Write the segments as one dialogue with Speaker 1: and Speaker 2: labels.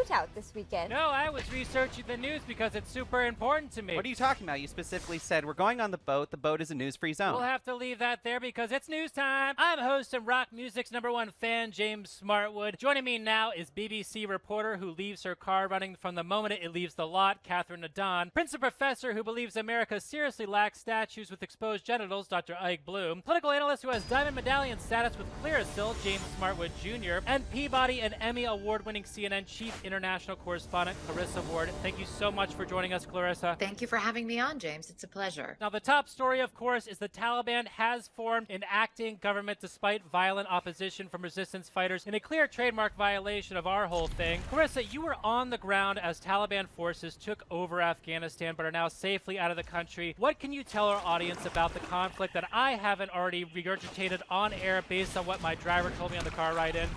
Speaker 1: boat out this weekend?
Speaker 2: No, I was researching the news because it's super important to me.
Speaker 3: What are you talking about? You specifically said we're going on the boat. The boat is a news-free zone.
Speaker 2: We'll have to leave that there because it's news time. I'm host and rock music's #1 fan, James Smartwood. Joining me now is BBC reporter who leaves her car running from the moment it leaves the lot, Catherine Nadon. Princeton professor who believes America seriously lacks statues with exposed genitals, Dr. Ike Bloom. Political analyst who has diamond medallion status with Clearasil, James Smartwood Jr. And Peabody and Emmy award-winning CNN chief international correspondent, Clarissa Ward. Thank you so much for joining us, Clarissa.
Speaker 4: Thank you for having me on, James. It's a pleasure.
Speaker 2: Now, the top story, of course, is the Taliban has formed an acting government despite violent opposition from resistance fighters in a clear trademark violation of our whole thing. Clarissa, you were on the ground as Taliban forces took over Afghanistan but are now safely out of the country. What can you tell our audience about the conflict that I haven't already regurgitated on air based on what my driver told me on the car ride in?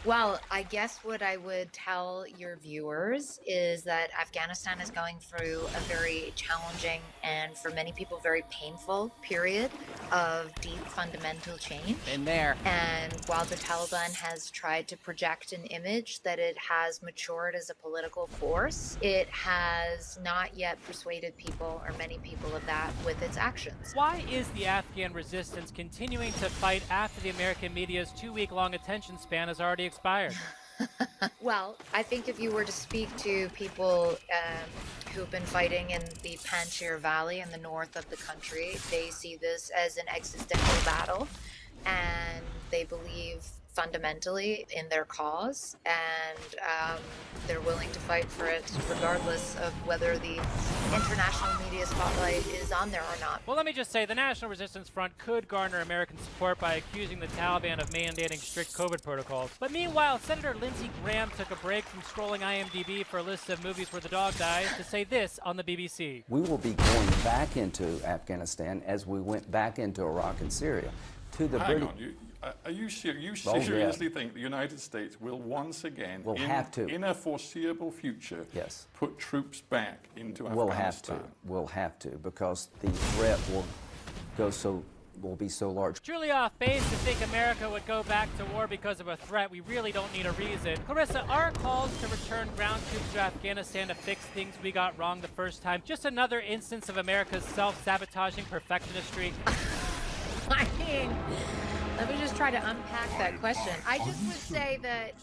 Speaker 4: Well, I guess what I would tell your viewers is that Afghanistan is going through a very challenging and for many people very painful period of deep fundamental change.
Speaker 3: In there.
Speaker 4: And while the Taliban has tried to project an image that it has matured as a political force, it has not yet persuaded people or many people of that with its actions.
Speaker 2: Why is the Afghan resistance continuing to fight after the American media's 2-week-long attention span has already expired?
Speaker 4: Well, I think if you were to speak to people who've been fighting in the Panjshir Valley in the north of the country, they see this as an existential battle, and they believe fundamentally in their cause, and they're willing to fight for it regardless of whether the international media spotlight is on there or not.
Speaker 2: Well, let me just say, the National Resistance Front could garner American support by accusing the Taliban of mandating strict COVID protocols. But meanwhile, Senator Lindsey Graham took a break from scrolling IMDb for a list of movies where the dog dies to say this on the BBC.
Speaker 5: We will be going back into Afghanistan as we went back into Iraq and Syria. To the
Speaker 6: Hang
Speaker 5: British.
Speaker 6: on, you
Speaker 5: Oh, yeah.
Speaker 6: seriously think the United States will once again,
Speaker 5: We'll have to.
Speaker 6: in a foreseeable future,
Speaker 5: Yes.
Speaker 6: put troops back into
Speaker 5: We'll have
Speaker 6: Afghanistan?
Speaker 5: to. We'll have to, because the threat will be so large.
Speaker 2: Truly off base to think America would go back to war because of a threat. We really don't need a reason. Clarissa, our calls to return ground troops to Afghanistan to fix things we got wrong the first time just another instance of America's self-sabotaging perfectionistry?
Speaker 4: I mean, let me just try to unpack that question. I just would say that,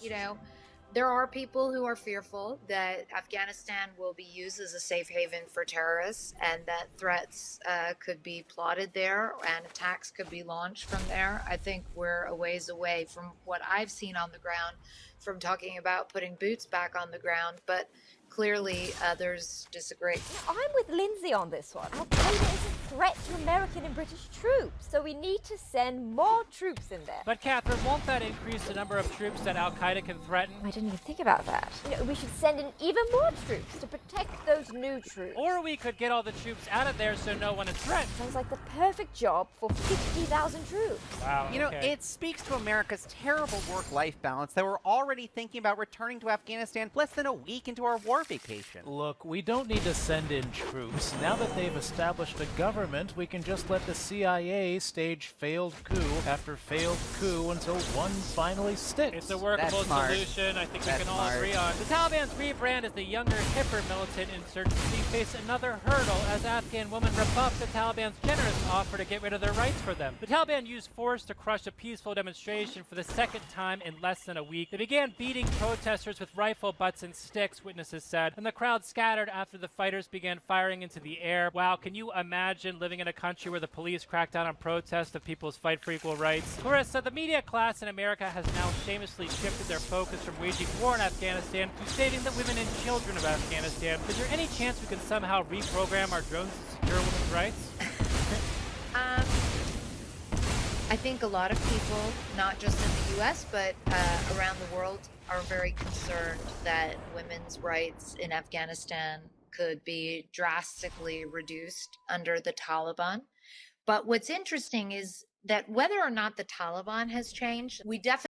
Speaker 4: there are people who are fearful that Afghanistan will be used as a safe haven for terrorists and that threats could be plotted there and attacks could be launched from there. I think we're a ways away from what I've seen on the ground from talking about putting boots back on the ground, but clearly others disagree.
Speaker 1: I'm with Lindsay on this one. Al-Qaeda is a threat to American and British troops, so we need to send more troops in there.
Speaker 2: But Catherine, won't that increase the number of troops that Al-Qaeda can threaten?
Speaker 1: I didn't even think about that. We should send in even more troops to protect those new troops.
Speaker 2: Or we could get all the troops out of there so no one is threatened.
Speaker 1: Sounds like the perfect job for 50,000 troops.
Speaker 2: Wow,
Speaker 3: You know,
Speaker 2: okay.
Speaker 3: it speaks to America's terrible work-life balance that we're already thinking about returning to Afghanistan less than a week into our war vacation.
Speaker 7: Look, we don't need to send in troops. Now that they've established a government, we can just let the CIA stage failed coup after failed coup until one finally sticks.
Speaker 2: It's a workable
Speaker 3: That's smart.
Speaker 2: solution I think we
Speaker 3: That's
Speaker 2: can all
Speaker 3: smart.
Speaker 2: agree on. The Taliban's rebrand as the younger, hipper militant insurgency face another hurdle as Afghan women rebuff the Taliban's generous offer to get rid of their rights for them. The Taliban used force to crush a peaceful demonstration for the second time in less than a week. They began beating protesters with rifle butts and sticks, witnesses said, and the crowd scattered after the fighters began firing into the air. Wow, can you imagine living in a country where the police crack down on protests of people's fight for equal rights? Clarissa, the media class in America has now shamelessly shifted their focus from waging war in Afghanistan to saving the women and children of Afghanistan. Is there any chance we can somehow reprogram our drones to secure women's rights?
Speaker 4: I think a lot of people, not just in the U.S., but around the world, are very concerned that women's rights in Afghanistan could be drastically reduced under the Taliban. But what's interesting is that whether or not the Taliban has changed, we definitely